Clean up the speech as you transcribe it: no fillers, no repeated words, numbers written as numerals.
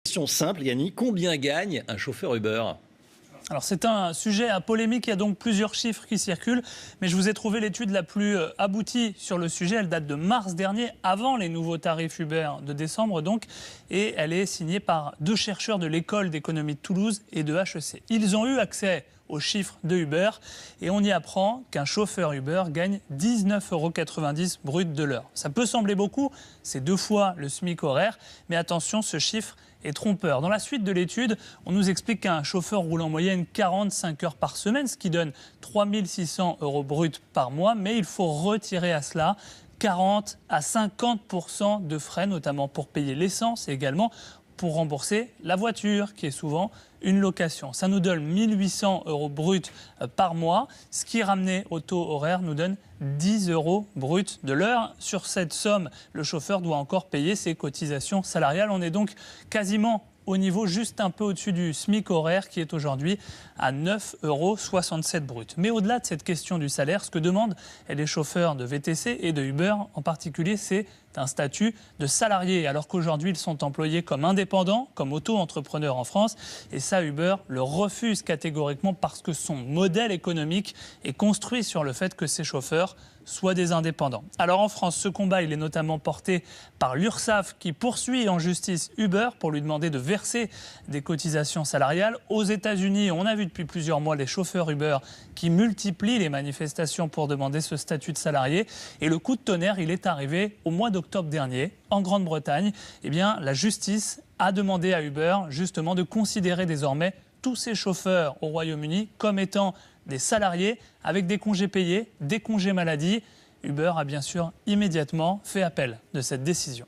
Question simple, Yannick, combien gagne un chauffeur Uber? Alors c'est un sujet à polémique, il y a donc plusieurs chiffres qui circulent, mais je vous ai trouvé l'étude la plus aboutie sur le sujet. Elle date de mars dernier, avant les nouveaux tarifs Uber de décembre donc, et elle est signée par 2 chercheurs de l'école d'économie de Toulouse et de HEC. Ils ont eu accès aux chiffres de Uber et on y apprend qu'un chauffeur Uber gagne 19,90 € brut de l'heure. Ça peut sembler beaucoup, c'est 2 fois le SMIC horaire, mais attention, ce chiffre est trompeur. Dans la suite de l'étude, on nous explique qu'un chauffeur roule en moyenne 45 heures par semaine, ce qui donne 3 600 € bruts par mois, mais il faut retirer à cela 40 à 50% de frais, notamment pour payer l'essence et également pour rembourser la voiture, qui est souvent une location. Ça nous donne 1 800 € bruts par mois, ce qui ramené au taux horaire nous donne 10 € bruts de l'heure. Sur cette somme, le chauffeur doit encore payer ses cotisations salariales. On est donc quasiment au niveau juste un peu au-dessus du SMIC horaire qui est aujourd'hui à 9,67 € brut. Mais au-delà de cette question du salaire, ce que demandent les chauffeurs de VTC et de Uber en particulier, c'est un statut de salarié, alors qu'aujourd'hui ils sont employés comme indépendants, comme auto-entrepreneurs en France. Et ça, Uber le refuse catégoriquement parce que son modèle économique est construit sur le fait que ces chauffeurs soient des indépendants. Alors en France, ce combat, il est notamment porté par l'URSSAF qui poursuit en justice Uber pour lui demander de verser des cotisations salariales. Aux États-Unis, on a vu depuis plusieurs mois les chauffeurs Uber qui multiplient les manifestations pour demander ce statut de salarié. Et le coup de tonnerre, il est arrivé au mois d'octobre dernier, en Grande-Bretagne. Eh bien, la justice a demandé à Uber justement de considérer désormais tous ces chauffeurs au Royaume-Uni comme étant des salariés avec des congés payés, des congés maladie. Uber a bien sûr immédiatement fait appel de cette décision.